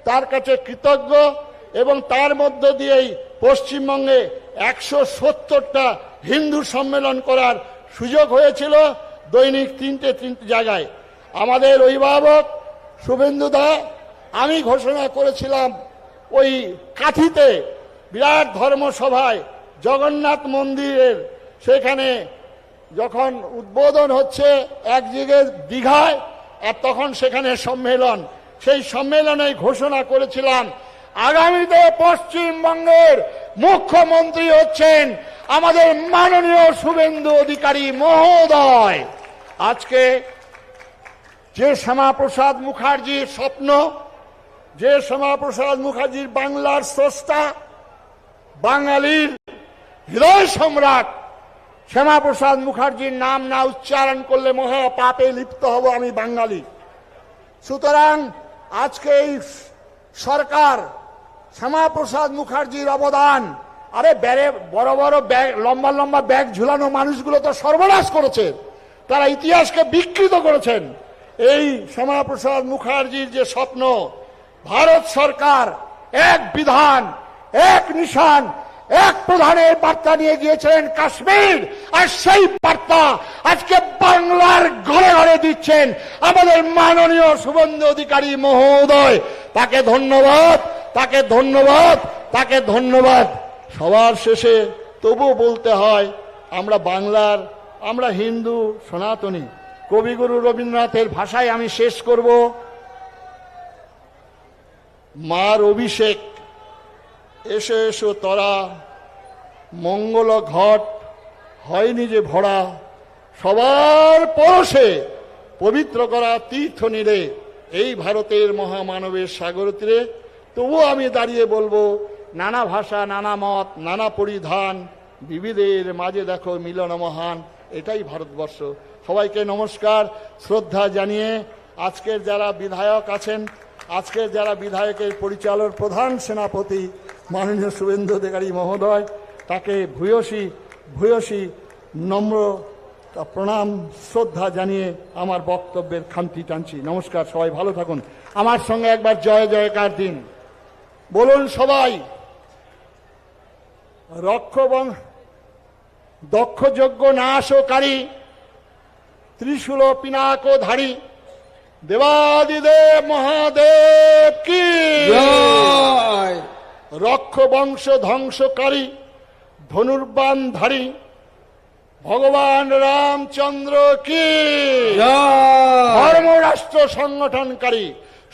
তার কাছে কৃতজ্ঞ। এবং তার মধ্য দিয়েই পশ্চিমবঙ্গে 170টা হিন্দু সম্মেলন করার সুযোগ হয়েছিল, দৈনিক তিনটে জায়গায়। আমাদের অভিভাবক শুভেন্দু দা, আমি ঘোষণা করেছিলাম ওই কাঁথিতে বিরাট ধর্মসভায় জগন্নাথ মন্দিরের, সেখানে যখন উদ্বোধন হচ্ছে একদিকে দীঘায়, আর তখন সেখানে সম্মেলন, সেই সম্মেলনে ঘোষণা করেছিলাম আগামীতে পশ্চিমবঙ্গের মুখ্যমন্ত্রী হচ্ছেন আমাদের মাননীয় শুভেন্দু অধিকারী মহোদয়। আজকে যে শ্যামাপ্রসাদ মুখার্জির স্বপ্ন, যে শ্যামাপ্রসাদ মুখার্জির বাংলার স্রষ্টা, বাঙালির হৃদয় সম্রাট শ্যামাপ্রসাদ মুখার্জির নাম না উচ্চারণ করলে মহা পাপে লিপ্ত হব আমি বাঙালি। সুতরাং আজকে এই সরকার শ্যামাপ্রসাদ মুখার্জির অবদান, আরে বড় বড় ব্যাগ, লম্বা লম্বা ব্যাগ ঝুলানো মানুষগুলো তো সর্বনাশ করেছে, তারা ইতিহাসকে বিকৃত করেছেন। এই শ্যামাপ্রসাদ মুখার্জির যে স্বপ্ন, ভারত সরকার এক বিধান এক নিশান এক প্রধানের বার্তা নিয়ে গিয়েছিলেন কাশ্মীর, আর সেই বার্তা আজকে বাংলার ঘরে ঘরে দিচ্ছেন আমাদের মাননীয় শুভেন্দু অধিকারী মহোদয়। তাকে ধন্যবাদ, তাকে ধন্যবাদ, তাকে ধন্যবাদ। সবার শেষে তবু বলতে হয় আমরা বাংলার, আমরা হিন্দু সনাতনী। কবিগুরু রবীন্দ্রনাথের ভাষায় আমি শেষ করব, মার অভিষেক এসো এসো তরা, মঙ্গল ঘট হয়নি যে ভরা, সবার পরশে পবিত্র করা তীর্থ নীড়ে এই ভারতের মহামানবের সাগর তীরে। তবুও আমি দাঁড়িয়ে বলবো, নানা ভাষা নানা মত নানা পরিধান, বিবিধের মাঝে দেখো মিলন মহান, এটাই ভারতবর্ষ। সবাইকে নমস্কার, শ্রদ্ধা জানিয়ে আজকের যারা বিধায়ক আছেন, আজকের যারা বিধায়কের পরিচালক প্রধান সেনাপতি মাননীয় শুভেন্দু অধিকারী মহোদয়, তাকে ভূয়সী ভূয়সী নম্র প্রণাম শ্রদ্ধা জানিয়ে আমার বক্তব্যের খামতি টানছি। নমস্কার, সবাই ভালো থাকুন। আমার সঙ্গে একবার জয় জয়কার দিন বলুন সবাই। দক্ষযজ্ঞ নাশকারী ত্রিশূল পিনাকধারী দেবাদিদেব মহাদেব কি জয়। রক্ষ বংশ ধ্বংসকারী ধনুর্বাণধারী ভগবান রামচন্দ্র কি জয়। ধর্মরাষ্ট্র সংগঠনকারী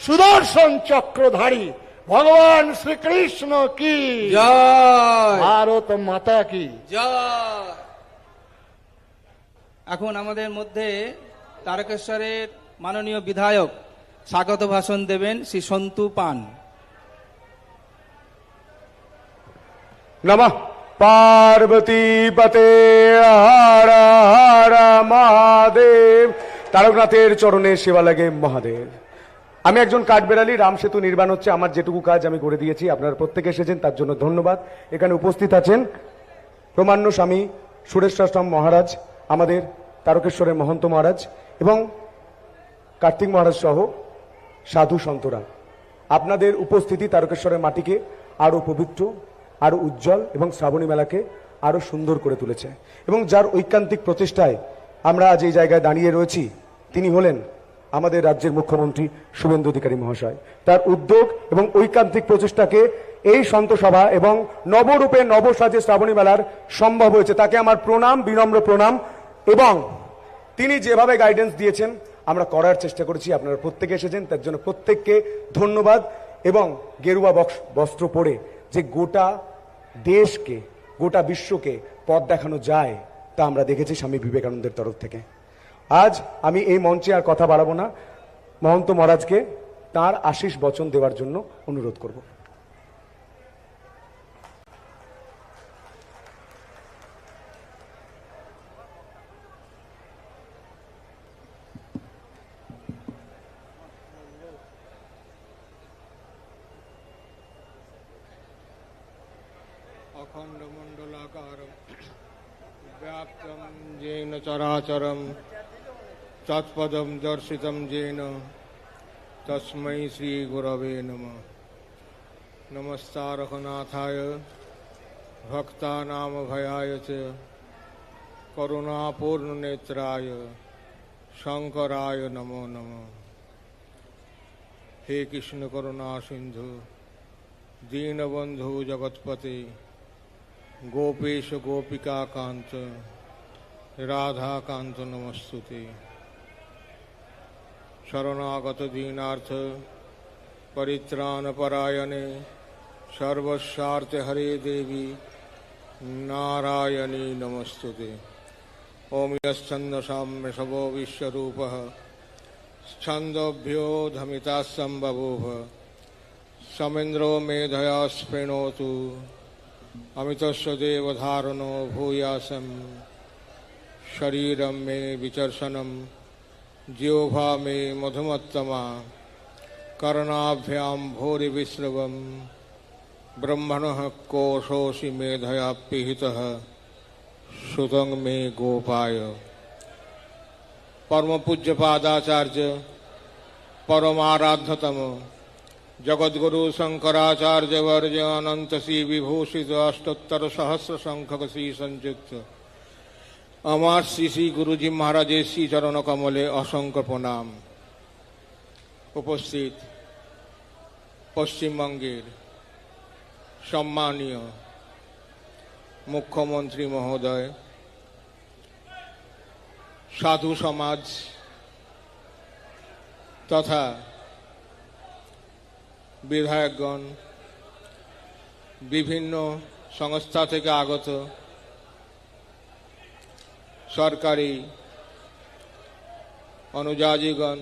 সুদর্শন চক্রধারী ভগবান শ্রীকৃষ্ণ কি জয়। ভারত মাতা কি জয়। এখন আমাদের মধ্যে তারকেশ্বরের মাননীয় বিধায়ক স্বাগত ভাষণ দেবেন শ্রী সন্তু পান। নমঃ পার্বতী পতে হর হর মহাদেব। তারকনাথের চরণে সেবা লাগে মহাদেব। আমি একজন কাঠবেড়ালি, রাম সেতু নির্মাণ হচ্ছে, আমার যেটুকু কাজ আমি করে দিয়েছি। আপনারা প্রত্যেকে এসেছেন, তার জন্য ধন্যবাদ। এখানে উপস্থিত আছেন প্রমাণ্য স্বামী সুরেশ্বর মহারাজ, আমাদের তারকেশ্বরের মহন্ত মহারাজ এবং কার্তিক মহারাজ সহ সাধু সন্তরা। আপনাদের উপস্থিতি তারকেশ্বরের মাটিকে আরো পবিত্র, আরো উজ্জ্বল এবং শ্রাবণী মেলাকে আরো সুন্দর করে তুলেছে। এবং যার ঐকান্তিক প্রচেষ্টায় আমরা আজ এই জায়গায় দাঁড়িয়ে রয়েছি, তিনি হলেন আমাদের রাজ্যের মুখ্যমন্ত্রী শুভেন্দু অধিকারী মহাশয়। তার উদ্যোগ এবং ঐকান্তিক প্রচেষ্টাকে এই সন্তসভা এবং নবরূপে নবসাজে শ্রাবণী মেলার সম্ভব হয়েছে। তাকে আমার প্রণাম, বিনম্র প্রণাম। এবং তিনি যেভাবে গাইডেন্স দিয়েছেন আমরা করার চেষ্টা করেছি। আপনারা প্রত্যেকে এসেছেন, তার জন্য প্রত্যেককে ধন্যবাদ। এবং গেরুয়া বস্ত্র পরে যে গোটা দেশকে, গোটা বিশ্বকে পথ দেখানো যায়, তা আমরা দেখেছি স্বামী বিবেকানন্দের তরফ থেকে। আজ আমি এই মঞ্চে আর কথা বাড়াবো না, মহন্ত মহারাজকে তার আশীষ বচন দেওয়ার জন্য অনুরোধ করব। अखण्डमण्डलाकारं व्याप्तं येन चराचरं तत्पदं दर्शितं येन तस्मै श्रीगुरवे नमः। नमस्तारकनाथाय भक्तानामभयाय च करुणापूर्णनेत्राय शंकराय नमो नमः। हे कृष्ण करुणा सिंधु दीनबंधु जगतपते गोपेश गोपिका कांत राधा कांत नमस्तुते। शरणागत दीनार्थ परित्राण परायणे सर्वस्वार्थ हरे देवी नारायणी नमस्तुते। ओम यश्चंद साम्य सबो विश्वरूपः छंदोभ्यो धमिता संबभूव समेन्द्रो मेधया स्पृणोतु अमितस्य देवधारणो भूयासं शरीरं मे विचर्षणं जिह्वा मे मधुमत्तमा कर्णाभ्यां भूरि विश्रवं ब्रह्मणः कोशोऽसि मेधया पिहितः श्रुतं मे गोपाय। परम पूज्य पादाचार्य परमाराध्यतम जगद्गुरु शंकराचार्य वर्य अनंत श्री विभूषित अष्टोत्तर सहस्र संख्यक श्री संयुक्त আমার শ্রী শ্রী গুরুজি মহারাজের শ্রী চরণ কমলে অসংখ্য প্রণাম। উপস্থিত পশ্চিমবঙ্গের সম্মানীয় মুখ্যমন্ত্রী মহোদয়, সাধু সমাজ তথা বিধায়কগণ, বিভিন্ন সংস্থা থেকে আগত সরকারি অনুযায়ীগণ,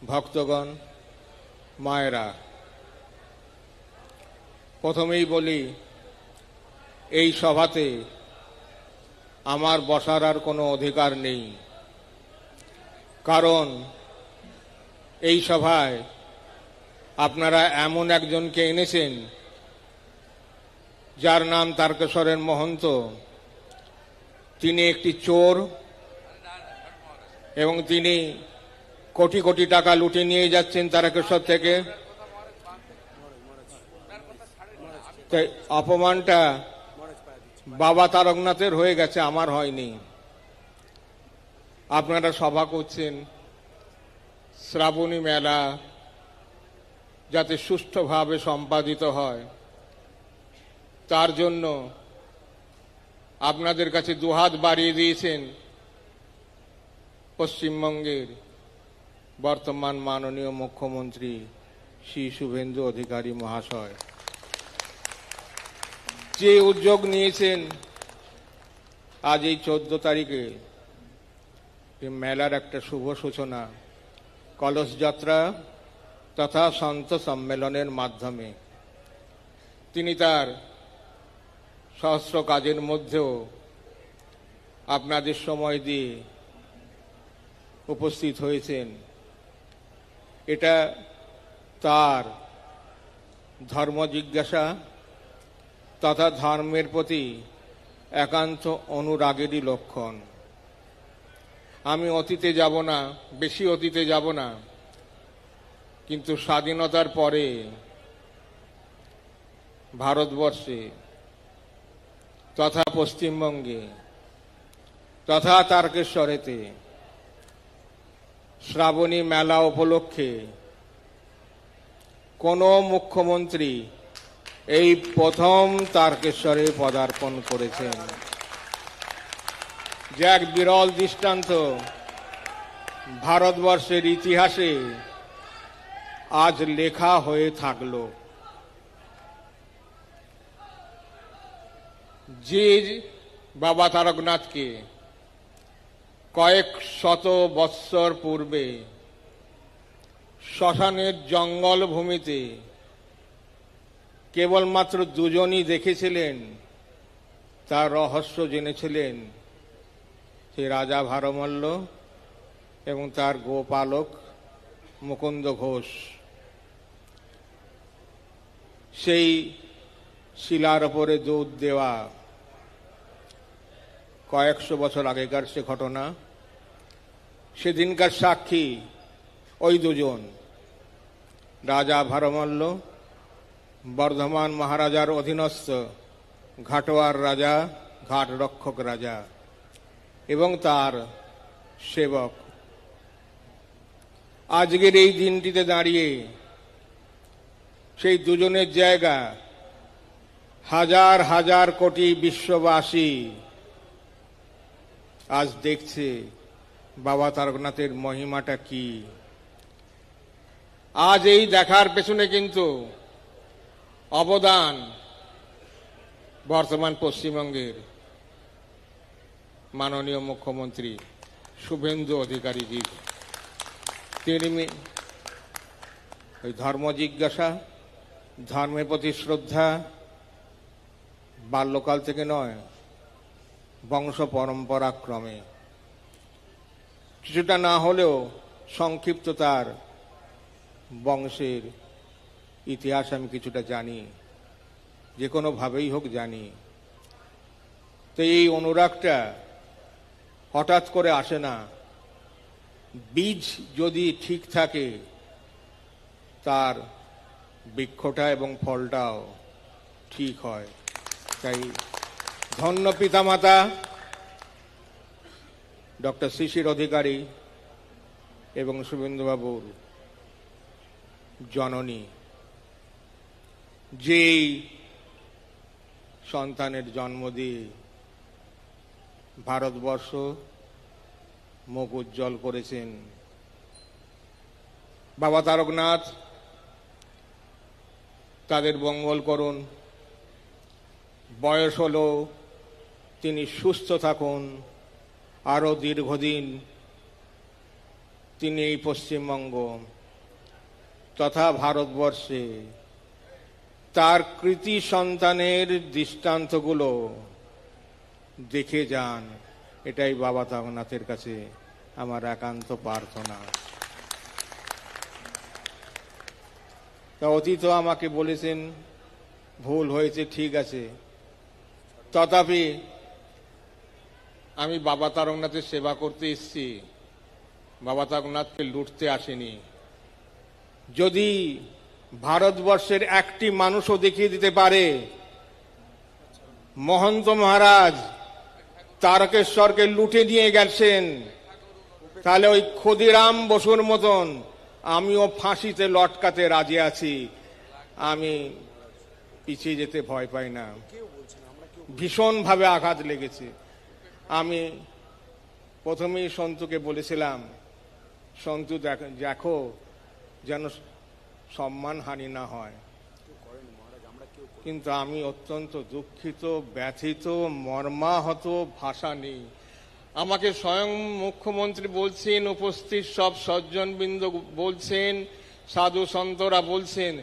ভক্তগণ, মায়েরা, প্রথমেই বলি এই সভাতে আমার বসার আর কোনো অধিকার নেই। কারণ এই সভায় আপনারা এমন একজনকে এনেছেন যার নাম তারকেশ্বরের মহন্ত। তিনি একটি চোর এবং তিনি কোটি কোটি টাকা লুটে নিয়ে যাচ্ছেন তারকেশ্বর থেকে। তাই অপমানটা বাবা তারকনাথের হয়ে গেছে, আমার হয়নি। আপনারা সভা করছেন শ্রাবণী মেলা যাতে সুষ্ঠুভাবে সম্পাদিত হয়, তার জন্য আপনাদের কাছে দুহাত বাড়িয়ে দিয়েছেন পশ্চিমবঙ্গের বর্তমান মাননীয় মুখ্যমন্ত্রী শ্রী শুভেন্দু অধিকারী মহাশয়। যে উদ্যোগ নিয়েছেন আজ এই 14 তারিখে মেলার একটা শুভ সূচনা কলস যাত্রা তথা সন্ত সম্মেলনের মাধ্যমে, তিনি তার সহস্র কাজের মধ্যেও আপনাদের সময় দিয়ে উপস্থিত হয়েছেন। এটা তার ধর্ম জিজ্ঞাসা তথা ধর্মের প্রতি একান্ত অনুরাগেরই লক্ষণ। আমি অতীতে যাব না, বেশি অতীতে যাব না, কিন্তু স্বাধীনতার পরে ভারতবর্ষে তথা পশ্চিমবঙ্গে তথা তারকেশ্বরেতে শ্রাবণী মেলা উপলক্ষে কোন মুখ্যমন্ত্রী এই প্রথম তারকেশ্বরে পদার্পণ করেছেন, যা এক বিরল দৃষ্টান্ত ভারতবর্ষের ইতিহাসে আজ লেখা হয়ে থাকলো। যে বাবা তারকনাথকে কয়েক শত বৎসর পূর্বে শ্মশানের জঙ্গল ভূমিতে কেবলমাত্র দুজনই দেখেছিলেন, তার রহস্য জেনেছিলেন সে রাজা ভারমল্ল এবং তার গোপালক মুকুন্দ ঘোষ। সেই শিলার ওপরে দুধ দেওয়া কয়েকশো বছর আগেকার সে ঘটনা, সেদিনকার সাক্ষী ওই দুজন, রাজা ভারমল্ল বর্ধমান মহারাজার অধীনস্থ ঘাটোয়ার রাজা, ঘাট রক্ষক রাজা এবং তার সেবক। আজকের এই দিনটিতে দাঁড়িয়ে সেই দুজনের জায়গা হাজার হাজার কোটি বিশ্ববাসী আজ দেখছে বাবা তারকনাথের মহিমাটা কি। আজ এই দেখার পেছনে কিন্তু অবদান বর্তমান পশ্চিমবঙ্গের মাননীয় মুখ্যমন্ত্রী শুভেন্দু অধিকারীজির। তিনি ওই ধর্ম জিজ্ঞাসা, ধর্মের প্রতি শ্রদ্ধা বাল্যকাল থেকে নয়, বংশ পরম্পরা ক্রমে কিছুটা না হলেও সংক্ষিপ্ত তার বংশের ইতিহাস আমি কিছুটা জানি, যে কোনোভাবেই হোক জানি। তো এই অনুরাগটা হঠাৎ করে আসে না, বীজ যদি ঠিক থাকে তার বৃক্ষটা এবং ফলটাও ঠিক হয়। তাই ধন্য পিতামাতা ডক্টর শিশির অধিকারী এবং শুভেন্দুবাবুর জননী, যেই সন্তানের জন্ম দিয়ে ভারতবর্ষ মুখ উজ্জ্বল করেছেন। বাবা তারকনাথ তাদের মঙ্গল করুন, বয়স হলো তিনি সুস্থ থাকুন, আরো দীর্ঘদিন তিনি এই পশ্চিমবঙ্গ তথা ভারতবর্ষে তার কৃতি সন্তানের দৃষ্টান্তগুলো দেখে যান, এটাই বাবা তারকনাথের কাছে আমার একান্ত প্রার্থনা। তা অতীত আমাকে বলেছেন ভুল হয়েছে, ঠিক আছে, তথাপি আমি বাবা তারকনাথের সেবা করতে এসেছি, বাবা তারকনাথকে লুটতে আসেনি। যদি ভারতবর্ষের একটি মানুষও দেখিয়ে দিতে পারে মহন্ত মহারাজ তারকেশ্বরকে লুটে নিয়ে গেছেন, তাহলে ওই ক্ষুদিরাম বসুর মতন আমিও ফাঁসিতে লটকাতে রাজি আছি। আমি পিছিয়ে যেতে ভয় পাই না। ভীষণভাবে আঘাত লেগেছে। আমি প্রথমেই সন্তুকে বলেছিলাম, সন্তু দেখো যেন সম্মান হানি না হয়, কিন্তু আমি অত্যন্ত দুঃখিত, ব্যথিত, মর্মাহত, ভাষা নেই। আমাকে স্বয়ং মুখ্যমন্ত্রী বলছেন, উপস্থিত সব সজ্জনবৃন্দ বলছেন, সাধু সন্তরা বলছেন,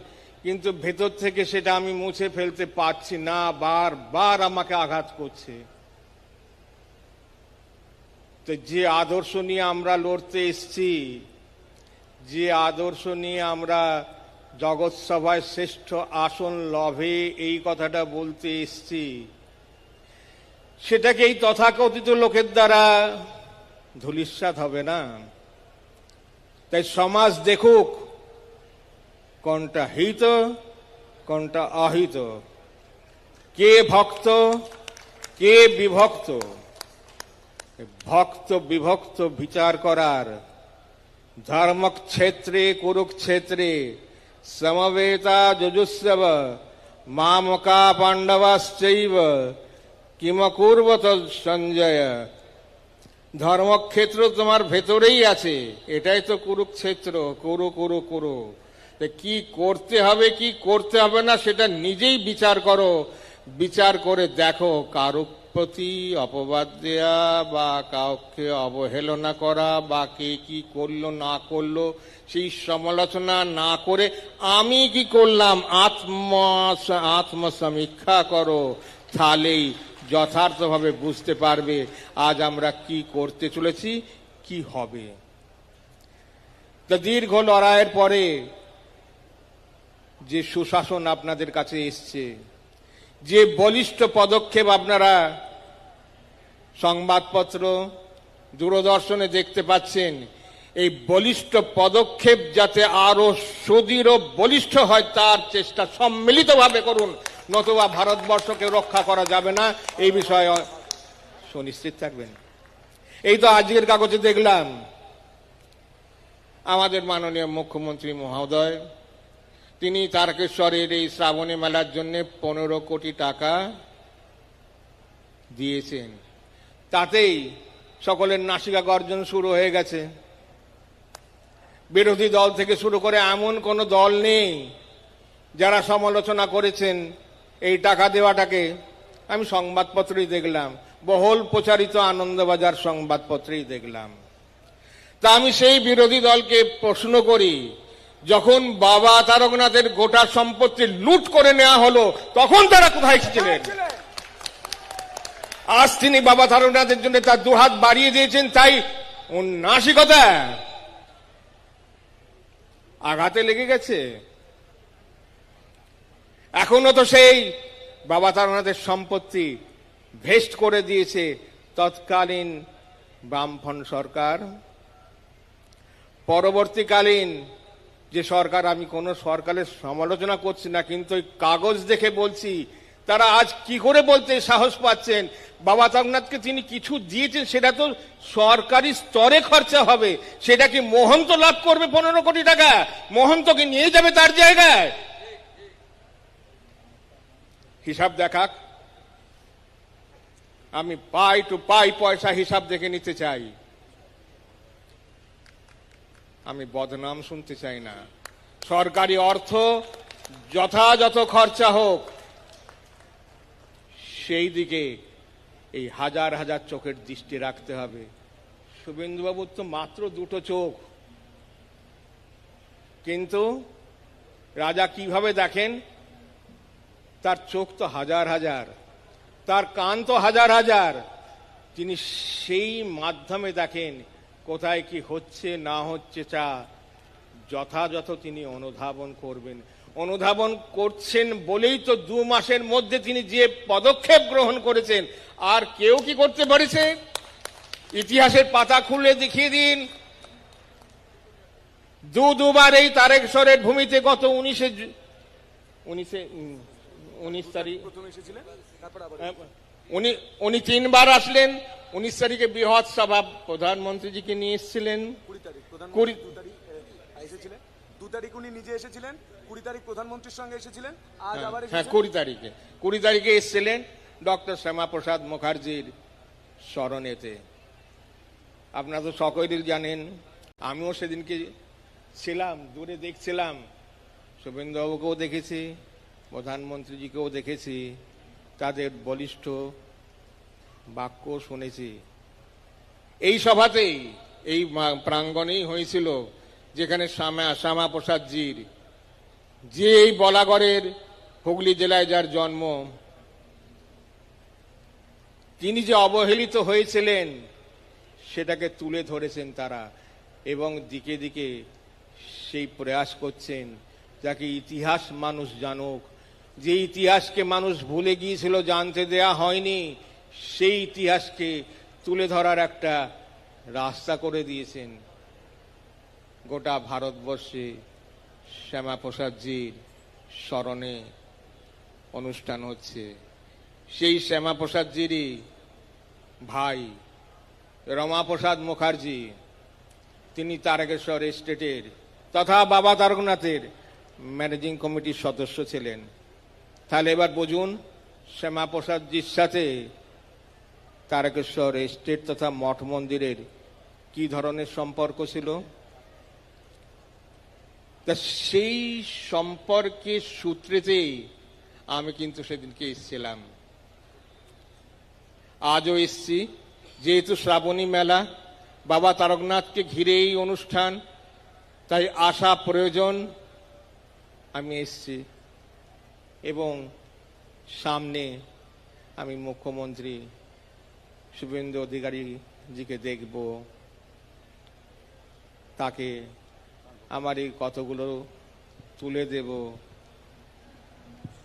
কিন্তু ভেতর থেকে সেটা আমি মুছে ফেলতে পারছি না, বারবার আমাকে আঘাত করছে। তো যে আদর্শ নিয়ে আমরা লড়তে এসছি, যে আদর্শ নিয়ে আমরা জগৎ সভায় শ্রেষ্ঠ আসন লভে এই কথাটা বলতে এসছি, সেটাকে এই তথাকথিত লোকের দ্বারা ধূলিসাৎ হবে না। তাই সমাজ দেখুক কোনটা হিত কোনটা অহিত, কে ভক্ত কে বিভক্ত। ভক্ত বিভক্ত বিচার করার ধর্মক্ষেত্রে কুরুক্ষেত্রে সমবেতা যজুস্রব মামকা পাণ্ডবাশ্চৈব কিমকুর্বত সঞ্জয়। ধর্মক্ষেত্র তোমার ভেতরেই আছে, এটাই তো কুরুক্ষেত্র। কুরু কুরু কুরু, কি করতে হবে কি করতে হবে না সেটা নিজেই বিচার করো। বিচার করে দেখো কারো প্রতি অপবাদ দেয়া বা কাউকে অবহেলনা করা বা কে কি করলো না করলো সেই সমালোচনা না করে আমি কি করলাম আত্মসমীক্ষা করো, তাহলেই যথার্থভাবে বুঝতে পারবে আজ আমরা কি করতে চলেছি, কি হবে। তা দীর্ঘ লড়াইয়ের পরে যে সুশাসন আপনাদের কাছে এসছে, যে বলিষ্ঠ পদক্ষেপ আপনারা সংবাদপত্র দূরদর্শনে দেখতে পাচ্ছেন, এই বলিষ্ঠ পদক্ষেপ যাতে আরো সুদৃঢ় বলিষ্ঠ হয় তার চেষ্টা সম্মিলিতভাবে করুন, নতুবা ভারতবর্ষকে রক্ষা করা যাবে না, এই বিষয়ে সুনিশ্চিত থাকবেন। এই তো আজকের কাগজে দেখলাম আমাদের মাননীয় মুখ্যমন্ত্রী মহোদয় তিনি তারকেশ্বরের এই শ্রাবণী মেলার জন্য 15 কোটি টাকা দিয়েছেন। তাতেই সকলের নাসিকা গর্জন শুরু হয়ে গেছে। বিরোধী দল থেকে শুরু করে এমন কোন দল নেই যারা সমালোচনা করেছেন এই টাকা দেওয়াটাকে। আমি সংবাদপত্রেই দেখলাম, বহুল প্রচারিত আনন্দবাজার সংবাদপত্রেই দেখলাম। তা আমি সেই বিরোধী দলকে প্রশ্ন করি, যখন বাবা তারকনাথের গোটা সম্পত্তি লুট করে নেওয়া হলো তখন তারা কোথায় ছিলেন? আজ তিনি বাবা তারকনাথের জন্য তার দুহাত বাড়িয়ে দিয়েছেন, তাই নাসিকতা আঘাতে লেগে গেছে। এখনো তো সেই বাবা তারকনাথের সম্পত্তি ভেস্ট করে দিয়েছে তৎকালীন বামফ্রন্ট সরকার। পরবর্তীকালীন যে সরকার, আমি কোন সরকারের সমালোচনা করছি না, কিন্তু ওই কাগজ দেখে বলছি তারা আজ কি করে বলতে সাহস পাচ্ছেন বাবা তারকনাথকে তিনি কিছু দিয়েছেন, সেটা তো সরকারি স্তরে খরচা হবে, সেটা কি মহন্ত লাভ করবে 15 কোটি টাকা? মহন্তকে নিয়ে যাবে তার জায়গায়? হিসাব দেখাক, আমি পাই টু পাই পয়সা হিসাব দেখে নিতে চাই। আমি বদনাম শুনতে চাই না। সরকারি অর্থ যথাযথ খরচা হোক, সেই দিকে এই হাজার হাজার চোখের দৃষ্টি রাখতে হবে। শুভেন্দুবাবুর তো মাত্র 2টো চোখ, কিন্তু রাজা কিভাবে দেখেন? তার চোখ তো হাজার হাজার, তার কান তো হাজার হাজার, তিনি সেই মাধ্যমে দেখেন কোথায় কি হচ্ছে না হচ্ছে, তা যথাযথ তিনি অনুধাবন করবেন। অনুধাবন করছেন বলেই তো 2 মাসের মধ্যে তিনি যে পদক্ষেপ গ্রহণ করেছেন, আর কেউ কি করতে পারেছে? ইতিহাসের পাতা খুলে দেখিয়ে দিন। দুবার এই তারকেশ্বরের ভূমিতে গত 19 তারিখ উনি 3 বার আসলেন। 19 তারিখে বৃহৎ সভা প্রধানমন্ত্রীজিকে নিয়ে এসেছিলেন। 2 তারিখ উনি নিজে এসেছিলেন, 20 তারিখ প্রধানমন্ত্রীর সঙ্গে এসেছিলেন, আজ আবার হ্যাঁ 20 তারিখে এসেছিলেন ডক্টর শ্যামাপ্রসাদ মুখার্জির স্মরণেতে। আপনারা তো সকলেই জানেন, আমিও সেদিনকে ছিলাম, দূরে দেখছিলাম, শুভেন্দুবাবুকেও দেখেছি, প্রধানমন্ত্রীজিকেও দেখেছি, তাদের বলিষ্ঠ বাক্য শুনেছি। এই সভাতেই, এই প্রাঙ্গণেই হয়েছিল যেখানে শ্যামাপ্রসাদজির, যে এই বলাগড়ের হুগলি জেলায় যার জন্ম, তিনি যে অবহেলিত হয়েছিলেন সেটাকে তুলে ধরেছেন তারা, এবং দিকে দিকে সেই প্রয়াস করছেন যাকে ইতিহাস মানুষ জানুক। যে ইতিহাসকে মানুষ ভুলে গিয়েছিল, জানতে দেয়া হয়নি, সেই ইতিহাসকে তুলে ধরার একটা রাস্তা করে দিয়েছেন। গোটা ভারতবর্ষে শ্যামাপ্রসাদজির স্মরণে অনুষ্ঠান হচ্ছে। সেই শ্যামাপ্রসাদজিরই ভাই রমাপ্রসাদ মুখার্জি, তিনি তারকেশ্বর এস্টেটের তথা বাবা তারকনাথের ম্যানেজিং কমিটির সদস্য ছিলেন। তাহলে এবার বুঝুন শ্যামাপ্রসাদজির সাথে তারকেশ্বর এস্টেট তথা মঠ মন্দিরের কি ধরনের সম্পর্ক ছিল। তা সেই সম্পর্কের সূত্রেতেই আমি কিন্তু সেদিনকে এসেছিলাম, আজও এসছি। যেহেতু শ্রাবণী মেলা, বাবা তারকনাথকে ঘিরে এই অনুষ্ঠান, তাই আসা প্রয়োজন, আমি এসছি। এবং সামনে আমি মুখ্যমন্ত্রী শুভেন্দু অধিকারী জিকে দেখব, তাকে আমার এই কথাগুলো তুলে দেব,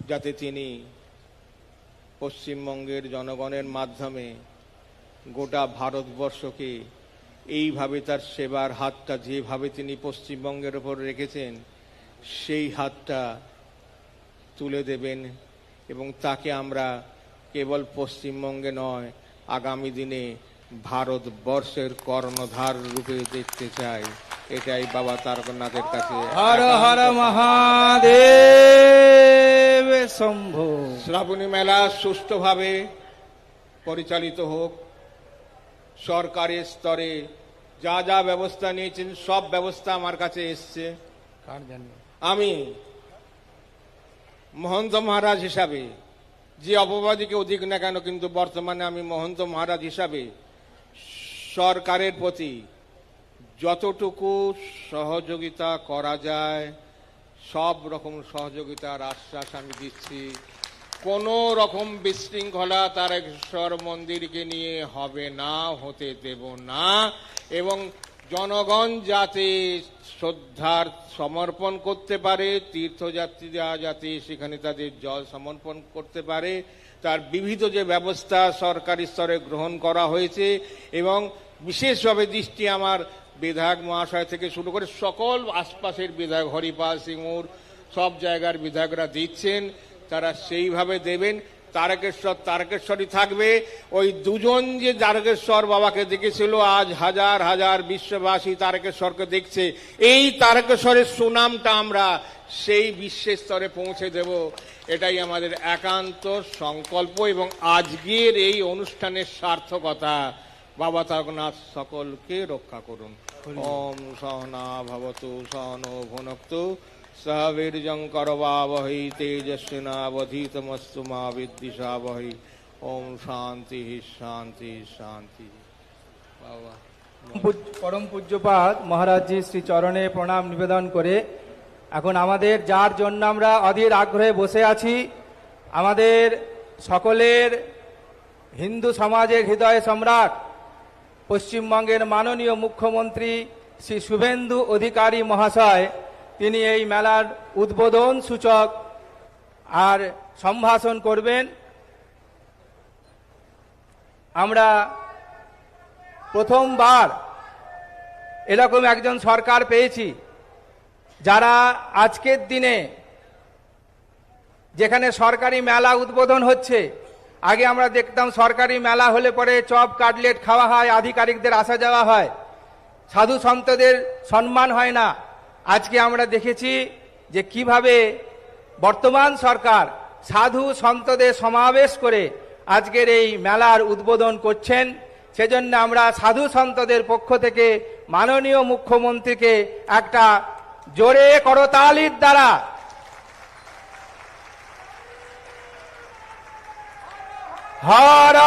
যাতে তিনি পশ্চিমবঙ্গের জনগণের মাধ্যমে গোটা ভারতবর্ষকে এইভাবে তার সেবার হাতটা যেভাবে তিনি পশ্চিমবঙ্গের ওপর রেখেছেন সেই হাতটা তুলে দেবেন এবং তাকে আমরা কেবল পশ্চিমবঙ্গে নয় আগামী দিনে ভারতবর্ষের কর্ণধার রূপে দেখতে চাই। এটাই বাবা তারকনাথের কাছে হর হর মহাদেব শম্ভু। শ্রাবণী মেলা সুষ্ঠুভাবে পরিচালিত হোক। সরকারের স্তরে যা যা ব্যবস্থা নিয়েছেন সব ব্যবস্থা আমার কাছে এসছে। আমি মহন্ত মহারাজ হিসাবে, যে অপবাদীকে অধিক না কেন, কিন্তু বর্তমানে আমি মহন্ত মহারাজ হিসাবে সরকারের প্রতি যতটুকু সহযোগিতা করা যায় সব রকম সহযোগিতার আশ্বাস আমি দিচ্ছি। কোনো রকম বিশৃঙ্খলা তারকেশ্বর মন্দিরকে নিয়ে হবে না, হতে দেব না। এবং জনগণ যাতে শ্রদ্ধার সমর্পণ করতে পারে, তীর্থযাত্রীরা যাতে সেখানে তাদের জল সমর্পণ করতে পারে, তার বিবিধ যে ব্যবস্থা সরকারি স্তরে গ্রহণ করা হয়েছে এবং বিশেষভাবে দৃষ্টি আমার বিধায়ক মহাশয় থেকে শুরু করে সকল আশপাশের বিধায়ক, হরিপাল সিংহুর সব জায়গার বিধায়করা দিচ্ছেন, তারা সেইভাবে দেবেন। তারকেশ্বরই থাকবে। ওই দুজন যে তারকেশ্বর বাবাকে দেখেছিল, আজ হাজার হাজার বিশ্ববাসী তারকেশ্বরকে দেখছে। এই তারকেশ্বরের সুনামটা আমরা সেই বিশ্বের স্তরে পৌঁছে দেব, এটাই আমাদের একান্ত সংকল্প এবং আজকের এই অনুষ্ঠানের সার্থকতা। বাবা তারকনাথ সকলকে রক্ষা করুন। ওম সহনা ভবতু সহনো ভুনক্তু সহ বীর্যং করবাবহৈ তেজস্বিনাবধীতমস্তু মা বিদ্বিষাবহৈ। ওম শান্তি শান্তি শান্তি। বাবা পরম পূজ্যপাদ মহারাজজি শ্রী চরণে প্রণাম নিবেদন করে এখন আমাদের যার জন্য আমরা অধীর আগ্রহে বসে আছি, আমাদের সকলের হিন্দু সমাজের হৃদয় সম্রাট পশ্চিমবঙ্গের মাননীয় মুখ্যমন্ত্রী শ্রী শুভেন্দু অধিকারী মহাশয়, তিনি এই মেলার উদ্বোধন সূচক আর সম্ভাষণ করবেন। আমরা প্রথমবার এরকম একজন সরকার পেয়েছি যারা আজকের দিনে যেখানে সরকারি মেলা উদ্বোধন হচ্ছে, আগে আমরা দেখতাম সরকারি মেলা হলে পরে চপ কাটলেট খাওয়া হয়, আধিকারিকদের আসা যাওয়া হয়, সাধু সন্তদের সম্মান হয় না। আজকে আমরা দেখেছি যে কিভাবে বর্তমান সরকার সাধু সন্তদের সমাবেশ করে আজকের এই মেলার উদ্বোধন করছেন। সেজন্য আমরা সাধু সন্তদের পক্ষ থেকে মাননীয় মুখ্যমন্ত্রীকে একটা জোরে করতালির দ্বারা হর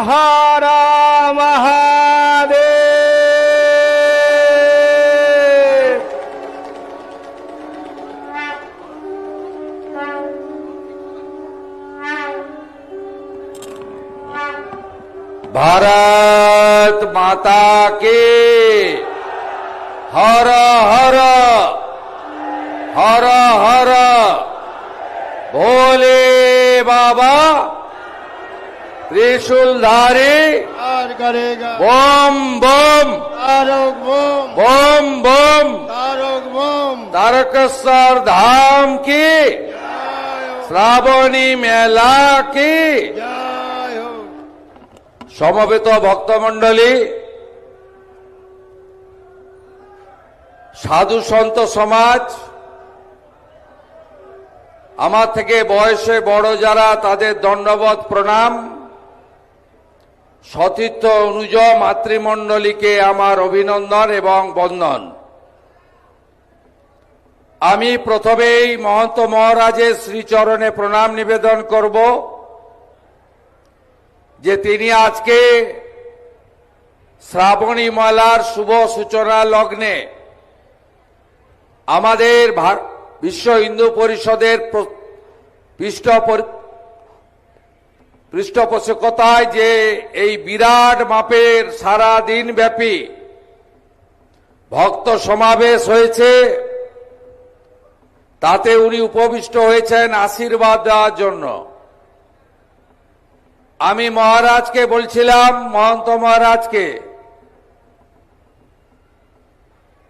হর মহাদেব। भारत माता के हर हर हर हर भोले बाबा त्रिशूलधारी আর করেগা बम बम তারক বোম बम बम তারক বোম। तारकेश्वर धाम की श्रावणी मेला की জয় হোক। সমবেত ভক্তমণ্ডলী, সাধু সন্ত সমাজ, আমার থেকে বয়সে বড় যারা তাদের দণ্ডবত প্রণাম। সতীর্থ অনুজ মাতৃমণ্ডলীকে আমার অভিনন্দন এবং বন্দন। আমি প্রথমেই মহন্ত মহারাজের শ্রীচরণে প্রণাম নিবেদন করব যে তিনি আজকে শ্রাবণী মেলার শুভ সূচনা লগ্নে আমাদের বিশ্ব হিন্দু পরিষদের পৃষ্ঠপোষকতায় যে এই বিরাট মাপের সারা দিন ব্যাপী ভক্ত সমাবেশ হয়েছে, তাতে উনি উপবিষ্ট হয়েছেন আশীর্বাদ দেওয়ার জন্য। আমি মহারাজকে বলছিলাম, মহন্ত মহারাজকে,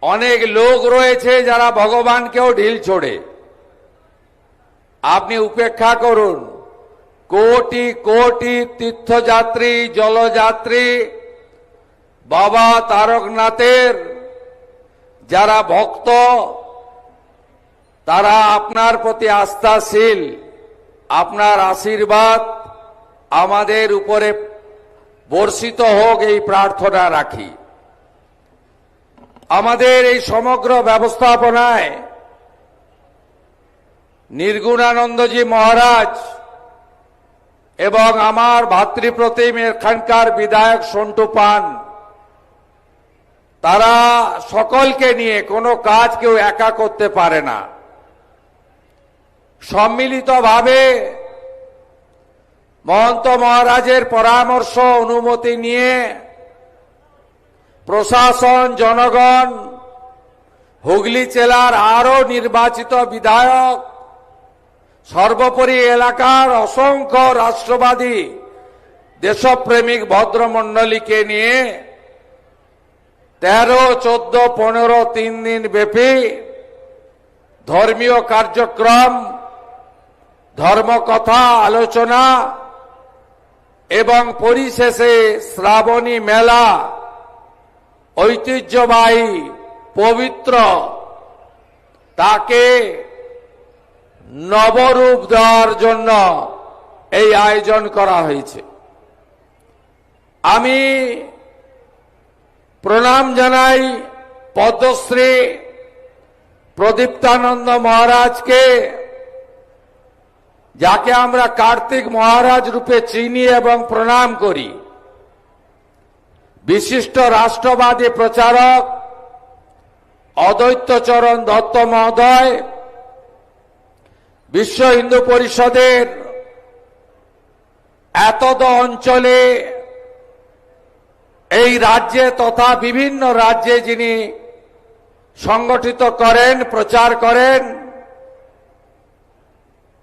অনেক লোক রয়েছে যারা ভগবানকেও ঢিল ছোড়ে। আপনি উপেক্ষা করুন, কোটি কোটি তীর্থযাত্রী জলযাত্রী বাবা তারকনাথের যারা ভক্ত, তারা আপনার প্রতি আস্থাশীল। আপনার আশীর্বাদ আমাদের উপরে বর্ষিত হোক এই প্রার্থনা রাখি। আমাদের এই সমগ্র ব্যবস্থাপনায় নির্গুণানন্দজি মহারাজ এবং আমার ভাতৃপ্রতিম এখানকার বিধায়ক সন্টু পান, তারা সকলকে নিয়ে কোনো কাজ কেউ একা করতে পারে না। সম্মিলিতভাবে মহন্ত মহারাজের পরামর্শ অনুমতি নিয়ে প্রশাসন, জনগণ, হুগলি জেলার আরো নির্বাচিত বিধায়ক, সর্বোপরি এলাকার অসংখ্য রাষ্ট্রবাদী দেশপ্রেমিক ভদ্রমণ্ডলীকে নিয়ে 13, 14, 15, 3 দিন ব্যাপী ধর্মীয় কার্যক্রম, ধর্মকথা, আলোচনা এবং পরিশেষে শ্রাবণী মেলা, ঐতিহ্যবাহী পবিত্র, তাকে নবরূপ দেওয়ার জন্য এই আয়োজন করা হয়েছে। আমি প্রণাম জানাই পদ্মশ্রী প্রদীপ্তানন্দ মহারাজকে, যাকে আমরা কার্তিক মহারাজ রূপে চিনি এবং প্রণাম করি। বিশিষ্ট রাষ্ট্রবাদী প্রচারক অদ্বৈতচরণ দত্ত মহোদয়, বিশ্ব হিন্দু পরিষদের এতদ অঞ্চলে, এই রাজ্যে তথা বিভিন্ন রাজ্যে যিনি সংগঠিত করেন, প্রচার করেন,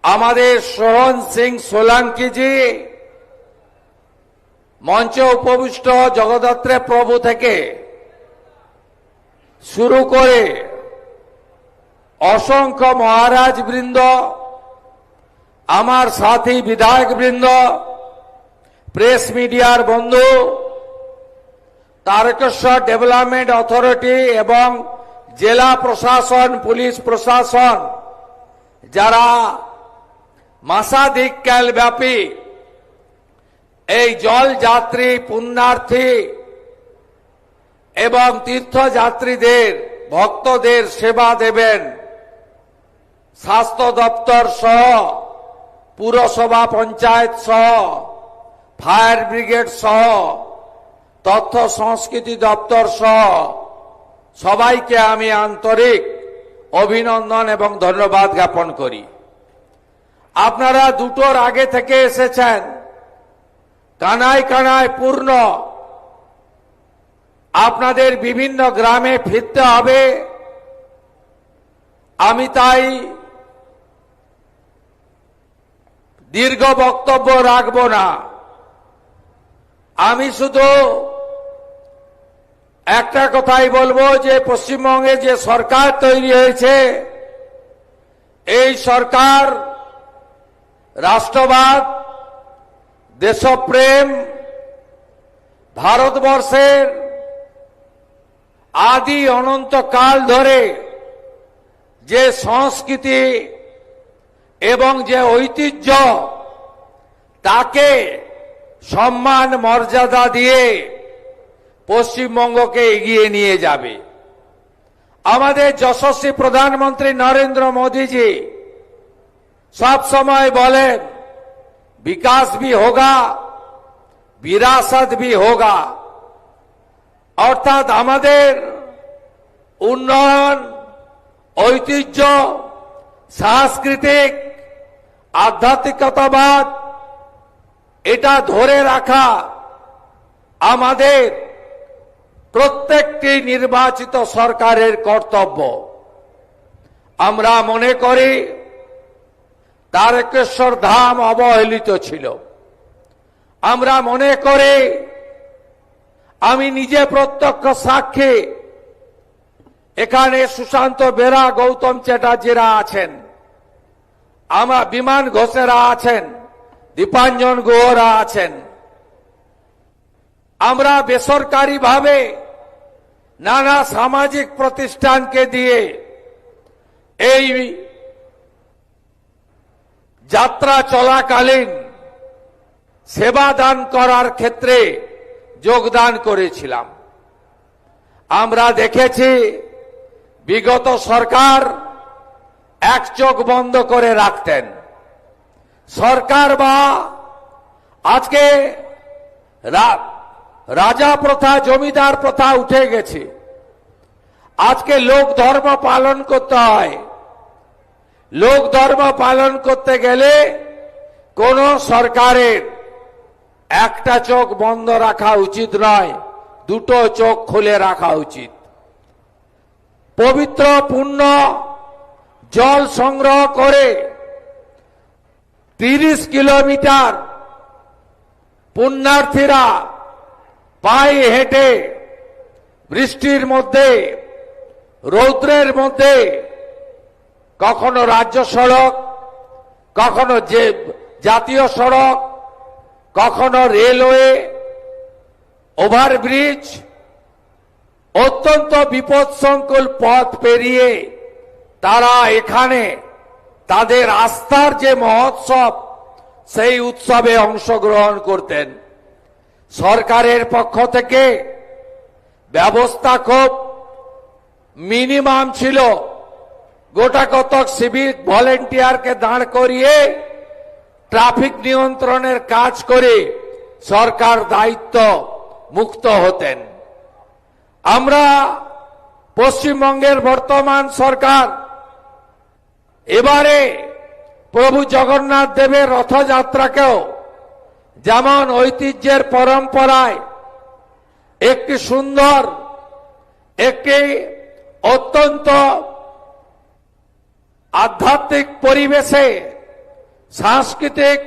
আমাদের সোহন সিং সোলাঙ্কিজি, মঞ্চে উপবিষ্ট জগদ্ধাত্রী প্রভু থেকে শুরু করে অসংখ্য মহারাজ বৃন্দ, আমার সাথী বিধায়ক বৃন্দ, প্রেস মিডিয়ার বন্ধু, তারকেশ্বর ডেভেলপমেন্ট অথরিটি এবং জেলা প্রশাসন, পুলিশ প্রশাসন, যারা মাসাধিক কাল ব্যাপী এই জল যাত্রী, পুণ্যার্থী এবং তীর্থযাত্রীদের, ভক্তদের সেবা দেবেন, স্বাস্থ্য দপ্তর সহ, পুরসভা পঞ্চায়েত সহ, ফায়ার ব্রিগেড সহ, তথ্য সংস্কৃতি দপ্তর সহ সবাইকে আমি আন্তরিক অভিনন্দন এবং ধন্যবাদ জ্ঞাপন করি। আপনারা দুটোর আগে থেকে এসেছেন, কানায় কানায় পূর্ণ। আপনাদের বিভিন্ন গ্রামে ফিরতে হবে। আমি তাই দীর্ঘ বক্তব্য রাখব না। আমি শুধু একটা কথাই বলবো যে পশ্চিমবঙ্গে যে সরকার তৈরি হয়েছে, এই সরকার রাষ্ট্রবাদ, দেশপ্রেম, ভারতবর্ষের আদি অনন্তকাল ধরে যে সংস্কৃতি এবং যে ঐতিহ্য, তাকে সম্মান মর্যাদা দিয়ে পশ্চিমবঙ্গকে এগিয়ে নিয়ে যাবে। আমাদের যশস্বী প্রধানমন্ত্রী নরেন্দ্র মোদীজি सब समय बोलें विकास भी होगा, विरासत भी होगा। অর্থাৎ আমাদের উন্নয়ন, ঐতিহ্য, সাংস্কৃতিক, আধ্যাত্মিকতাবাদ, এটা ধরে রাখা আমাদের প্রত্যেকটি নির্বাচিত সরকারের কর্তব্য। আমরা মনে করি তারকেশ্বর ধাম অবহেলিত ছিল। আমরা মনে করি, আমি নিজে প্রত্যক্ষ সাক্ষী, এখানে সুশান্ত বেরা, গৌতম চ্যাটার্জিরা আছেন, আমরা বিমান ঘোষেরা আছেন, দীপাঞ্জন গুহরা আছেন। আমরা বেসরকারিভাবে নানা সামাজিক প্রতিষ্ঠানকে দিয়ে এই যাত্রা চলাকালীন সেবা দান করার ক্ষেত্রে যোগদান করেছিলাম। আমরা দেখেছি বিগত সরকার এক চোখ বন্ধ করে রাখতেন। সরকার বা আজকে রাজা প্রথা, জমিদার প্রথা উঠে গেছে। আজকে লোক ধর্ম পালন করতে হয়। লোক ধর্ম পালন করতে গেলে কোন সরকারের একটা চোখ বন্ধ রাখা উচিত নয়, দুটো চোখ খুলে রাখা উচিত। পবিত্র পুণ্য জল সংগ্রহ করে 30 কিলোমিটার পুণ্যার্থীরা পায়ে হেঁটে বৃষ্টির মধ্যে, রৌদ্রের মধ্যে, কখনো রাজ্য সড়ক, কখনো জাতীয় সড়ক, কখনো রেলওয়ে, ওভারব্রিজ, অত্যন্ত বিপদসংকুল পথ পেরিয়ে তারা এখানে তাদের আস্থার যে মহোৎসব, সেই উৎসবে অংশগ্রহণ করতেন। সরকারের পক্ষ থেকে ব্যবস্থা খুব মিনিমাম ছিল। গোটা কতক সিভিক ভলেন্টিয়ারকে দাঁড় করিয়ে ট্রাফিক নিয়ন্ত্রণের কাজ করে সরকার দায়িত্ব মুক্ত হতেন। আমরা পশ্চিমবঙ্গের বর্তমান সরকার এবারে প্রভু জগন্নাথ দেবের রথযাত্রাকেও যেমন ঐতিহ্যের পরম্পরায় একটি সুন্দর, একটি অত্যন্ত আধ্যাত্মিক পরিবেশে, সাংস্কৃতিক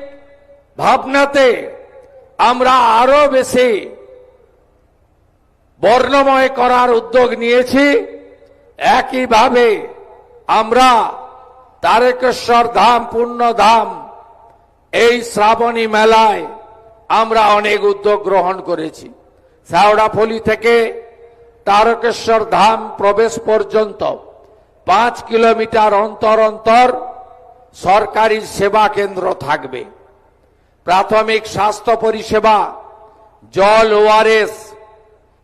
ভাবনাতে আমরা আরো বেশি বর্ণময় করার উদ্যোগ নিয়েছি। একইভাবে আমরা তারকেশ্বর ধাম, পুণ্যধাম, এই শ্রাবণী মেলায় আমরা অনেক উদ্যোগ গ্রহণ করেছি। শেওড়াফুলি থেকে তারকেশ্বর ধাম প্রবেশ পর্যন্ত 5 কিলোমিটার অন্তর অন্তর সরকারি সেবা কেন্দ্র থাকবে। প্রাথমিক স্বাস্থ্য পরিষেবা, জল, ওআরএস,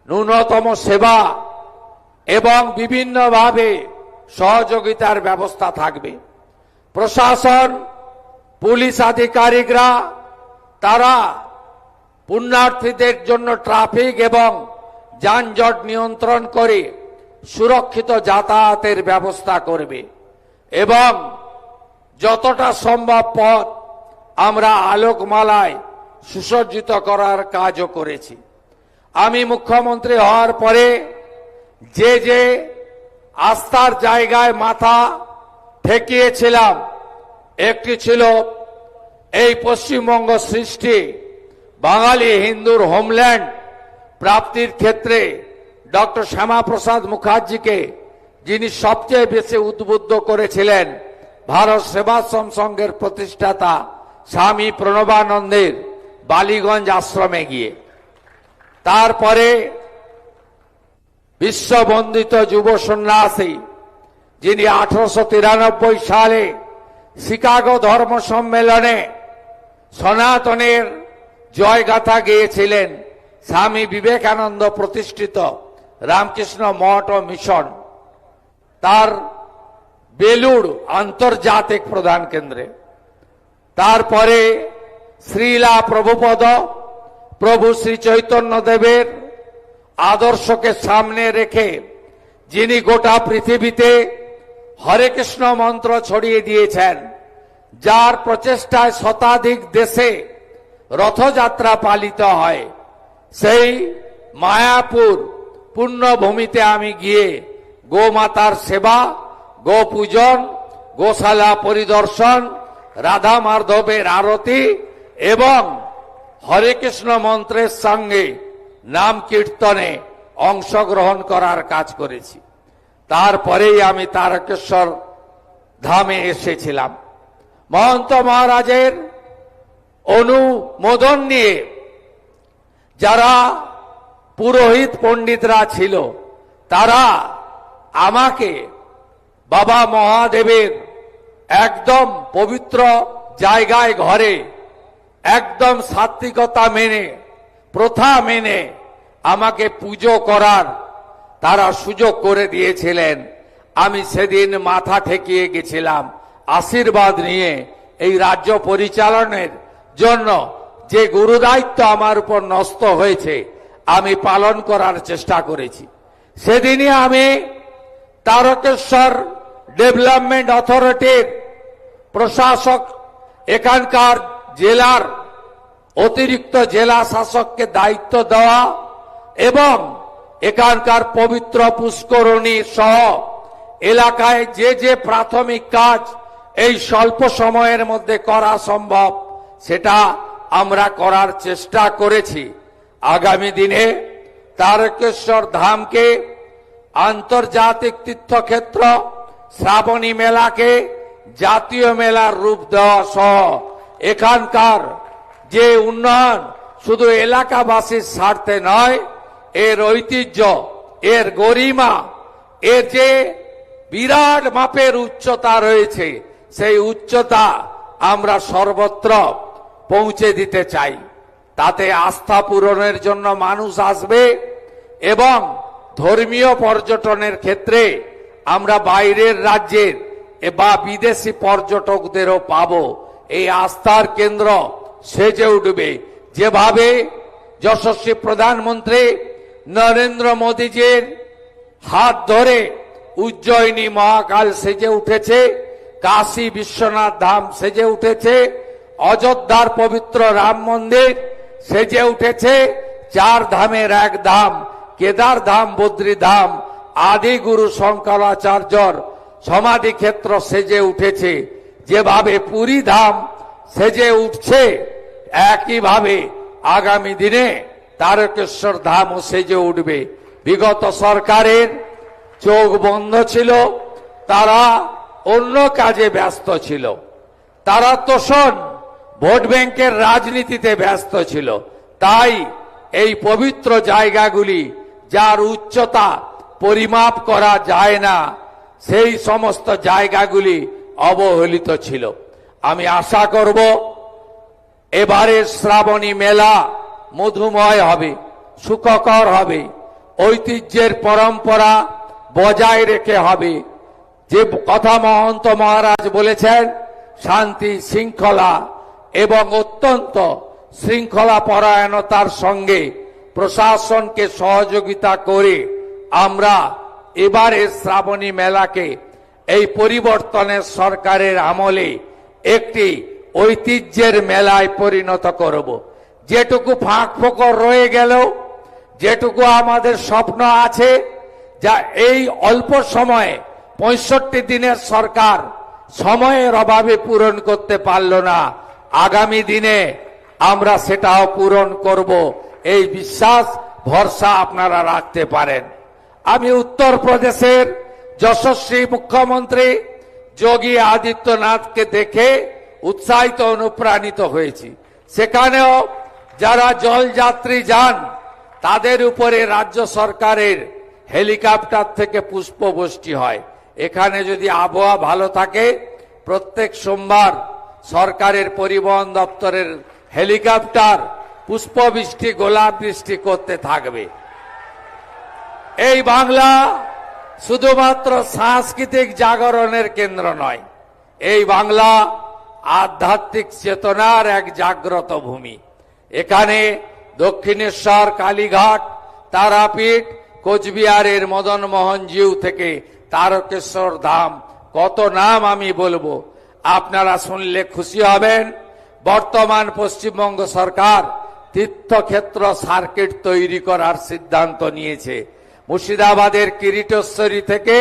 ন্যূনতম সেবা এবং বিভিন্নভাবে সহযোগিতার ব্যবস্থা থাকবে। প্রশাসন, পুলিশ আধিকারিকরা তারা পুণ্যার্থীদের জন্য ট্রাফিক এবং যানজট নিয়ন্ত্রণ করে সুরক্ষিত যাতায়াতের ব্যবস্থা করবে এবং যতটা সম্ভব পথ আমরা আলোকমালায় সুসজ্জিত করার কাজও করেছি। আমি মুখ্যমন্ত্রী হওয়ার পরে যে যে আস্থার জায়গায় মাথা ঠেকিয়েছিলাম, একটি ছিল এই পশ্চিমবঙ্গ সৃষ্টি, বাঙালি হিন্দুর হোমল্যান্ড প্রাপ্তির ক্ষেত্রে ডক্টর শ্যামাপ্রসাদ মুখার্জিকে, যিনি সবচেয়ে বেশি উদ্বুদ্ধ করেছিলেন, ভারত সেবাশ্রম সংঘের প্রতিষ্ঠাতা স্বামী প্রণবানন্দের বালিগঞ্জ আশ্রমে গিয়ে, তারপরে বিশ্ববন্দিত যুব সন্ন্যাসী যিনি 1893 সালে শিকাগো ধর্ম সম্মেলনে সনাতনের জয়গাথা গেয়েছিলেন, স্বামী বিবেকানন্দ প্রতিষ্ঠিত রামকৃষ্ণ মঠ ও মিশন, তার বেলুড় আন্তর্জাতিক প্রধান কেন্দ্রে। তারপরে শ্রীলা প্রভুপদ, প্রভু শ্রী চৈতন্য দেবের আদর্শকে সামনে রেখে যিনি গোটা পৃথিবীতে হরে কৃষ্ণ মন্ত্র ছড়িয়ে দিয়েছেন, যার প্রচেষ্টায় শতাধিক দেশে রথযাত্রা পালিত হয়, সেই মায়াপুর পুণ্যভূমিতে আমি গিয়ে গোমাতার সেবা, গো পূজন, গোশালা পরিদর্শন, রাধা মাধবের আরতি এবং হরে কৃষ্ণ মন্ত্রের সঙ্গে নাম কীর্তনে অংশগ্রহণ করার কাজ করেছি। তারপরেই আমি তারকেশ্বর ধামে এসেছিলাম। মহন্ত মহারাজের অনুমোদন নিয়ে যারা পুরোহিত পণ্ডিতরা ছিল তারা আমাকে বাবা মহাদেবের একদম পবিত্র জায়গায় ঘরে একদম সাত্বিকতা মেনে প্রথা মেনে আমাকে পুজো করার তারা সুযোগ করে দিয়েছিলেন। আমি সেদিন মাথা ঠেকিয়ে গেছিলাম আশীর্বাদ নিয়ে এই রাজ্য পরিচালনের জন্য যে গুরুদায়িত্ব আমার উপর ন্যস্ত হয়েছে আমি পালন করার চেষ্টা করেছি। সেদিনই আমি তারকেশ্বর ডেভেলপমেন্ট অথরিটির প্রশাসক এখানকার জেলার অতিরিক্ত জেলা শাসককে দায়িত্ব দেওয়া এবং এখানকার পবিত্র পুষ্করণী সহ এলাকায় যে যে প্রাথমিক কাজ এই স্বল্প সময়ের মধ্যে করা সম্ভব সেটা আমরা করার চেষ্টা করেছি। আগামী দিনে তারকেশ্বর ধামকে আন্তর্জাতিক তীর্থক্ষেত্র, শ্রাবণী মেলাকে জাতীয় মেলার রূপ দেওয়া সহ এখানকার যে উন্নয়ন শুধু এলাকাবাসীর স্বার্থে নয়, এর ঐতিহ্য, এর গরিমা, এর যে বিরাট মাপের উচ্চতা রয়েছে সেই উচ্চতা আমরা সর্বত্র পৌঁছে দিতে চাই। তাতে আস্থা পূরণের জন্য মানুষ আসবে এবং ধর্মীয় পর্যটনের ক্ষেত্রে আমরা বাইরের রাজ্যের বা বিদেশি পর্যটকদেরও পাবো। এই আস্থার কেন্দ্র সেজে উঠবে যেভাবে যশস্বী প্রধানমন্ত্রী নরেন্দ্র মোদীজির হাত ধরে উজ্জয়িনী মহাকাল সেজে উঠেছে, কাশী বিশ্বনাথ ধাম সেজে উঠেছে, অযোধ্যার পবিত্র রাম মন্দির সেজে উঠেছে, 4 ধামের 1 ধাম কেদার ধাম, বদ্রী ধাম, আদি গুরু শঙ্করাচার্যর সমাধি ক্ষেত্র সেজে উঠেছে। যেভাবে পুরী ধাম সেজে উঠছে একইভাবে আগামী দিনে তারকেশ্বর ধামও সেজে উঠবে। বিগত সরকারের চোখ বন্ধ ছিল, তারা অন্য কাজে ব্যস্ত ছিল, তারা তোষণ ভোট ব্যাংকের রাজনীতিতে ব্যস্ত ছিল। তাই এই পবিত্র জায়গাগুলি যার উচ্চতা পরিমাপ করা যায় না সেই সমস্ত জায়গাগুলি অবহেলিত ছিল। আমি আশা করব এবারের শ্রাবণী মেলা মধুময় হবে, সুখকর হবে, ঐতিহ্যের পরম্পরা বজায় রেখে হবে। যে কথা মহন্ত মহারাজ বলেছেন, শান্তি শৃঙ্খলা এবং অত্যন্ত শৃঙ্খলা পরায়ণতার সঙ্গে প্রশাসনকে সহযোগিতা করে আমরা এবারের শ্রাবণী মেলাকে এই পরিবর্তনের সরকারের আমলে একটি ঐতিহ্যের মেলায় পরিণত করব। যেটুকু ফাঁক ফোকর রয়ে গেল, যেটুকু আমাদের স্বপ্ন আছে, যা এই অল্প সময়ে 65 দিনের সরকার সময়ের অভাবে পূরণ করতে পারল না, আগামী দিনে আমরা সেটাও পূরণ করব। এই বিশ্বাস ভরসা আপনারা রাখতে পারেন। আমি উত্তরপ্রদেশের যশস্বী মুখ্যমন্ত্রী যোগী আদিত্যনাথকে দেখে উৎসাহিত অনুপ্রাণিত হয়েছি। সেখানেও যারা জলযাত্রী যান তাদের উপরে রাজ্য সরকারের হেলিকপ্টার থেকে পুষ্পবৃষ্টি হয়। এখানে যদি আবহাওয়া ভালো থাকে প্রত্যেক সোমবার সরকারের পরিবহন দপ্তরের হেলিকপ্টার পুষ্পবৃষ্টি, গোলাপ বৃষ্টি করতে থাকবে। এই বাংলা শুধুমাত্র সাংস্কৃতিক জাগরণের কেন্দ্র নয়, এই বাংলা আধ্যাত্মিক চেতনার এক জাগ্রত ভূমি। এখানে দক্ষিণেশ্বর, কালীঘাট, তারাপীঠ, কোচবিহারের মদন মোহন জিউ থেকে তারকেশ্বর ধাম, কত নাম আমি বলবো, আপনারা শুনলে খুশি হবেন। বর্তমান পশ্চিমবঙ্গ সরকার তীর্থক্ষেত্র সার্কিট তৈরি করার সিদ্ধান্ত নিয়েছে। মুর্শিদাবাদের কিরিটেশ্বরী থেকে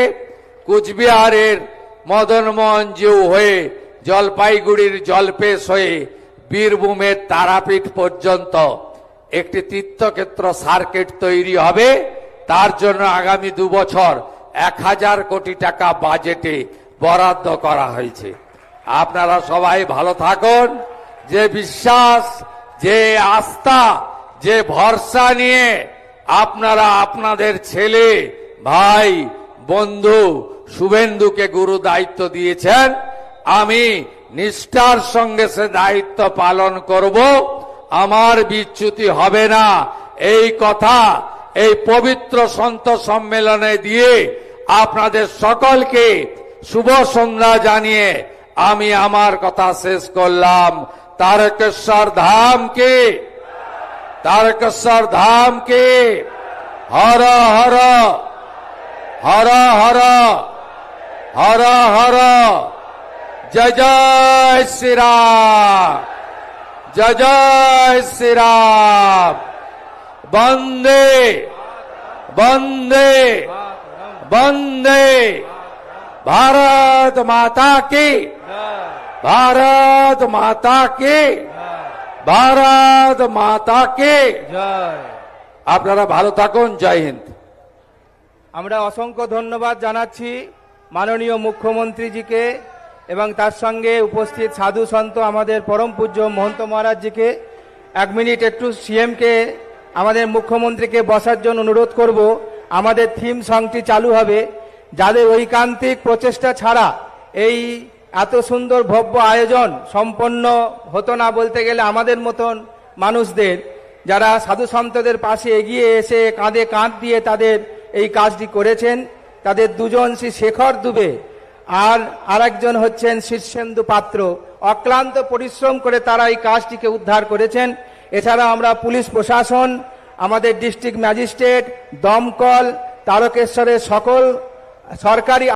কুচবিহারের মদন মোহন জিউ হয়ে জলপাইগুড়ির জলপেশ হয়ে বীরভূমের তারাপীঠ পর্যন্ত একটি তীর্থক্ষেত্র সার্কিট তৈরি হবে। তার জন্য আগামী 2 বছর 1000 কোটি টাকা বাজেটে বরাদ্দ করা হয়েছে। আপনারা সবাই ভালো থাকুন। যে বিশ্বাস, যে আস্থা, যে ভরসা নিয়ে আপনারা আপনাদের ছেলে, ভাই, বন্ধু শুভেন্দুকে গুরু দায়িত্ব দিয়েছেন, আমি নিষ্ঠার সঙ্গে সে দায়িত্ব পালন করব। আমার বিচ্যুতি হবে না, এই কথা এই পবিত্র সন্ত সম্মেলনে দিয়ে আপনাদের সকলকে শুভ সন্ধ্যা জানিয়ে আমি আমার কথা শেষ করলাম। তারকেশ্বর ধাম কে, তারকেশ্বর ধাম কে, হর হর হর হর হর হর, জয় জয় শ্রীরাম, জয় জয় শ্রীরাম। বন্দে বন্দে বন্দে भारत माता की, भारत माता की, भारत माता की। জয়। আপনারা ভালো থাকুন। জয় হিন্দ। আমরা অসংখ্য ধন্যবাদ জানাচ্ছি মাননীয় মুখ্যমন্ত্রীজিকে এবং তার সঙ্গে উপস্থিত সাধু সন্ত আমাদের পরম পূজ্য মহন্ত মহারাজজিকে। 1 মিনিট একটু সিএমকে, আমাদের মুখ্যমন্ত্রীকে বসার জন্য অনুরোধ করব। আমাদের থিম সংটি চালু হবে। যাদের ঐকান্তিক প্রচেষ্টা ছাড়া এই এত সুন্দর ভব্য আয়োজন সম্পন্ন হতো না, বলতে গেলে আমাদের মতন মানুষদের, যারা সাধু সন্তদের পাশে এগিয়ে এসে কাঁধে কাঁধ দিয়ে তাদের এই কাজটি করেছেন, তাদের দুজন শ্রী শেখর দুবে আর আরেকজন হচ্ছেন শীর্ষেন্দু পাত্র। অক্লান্ত পরিশ্রম করে তারা এই কাজটিকে উদ্ধার করেছেন। এছাড়া আমরা পুলিশ প্রশাসন, আমাদের ডিস্ট্রিক্ট ম্যাজিস্ট্রেট, দমকল, তারকেশ্বরের সকল সরকারি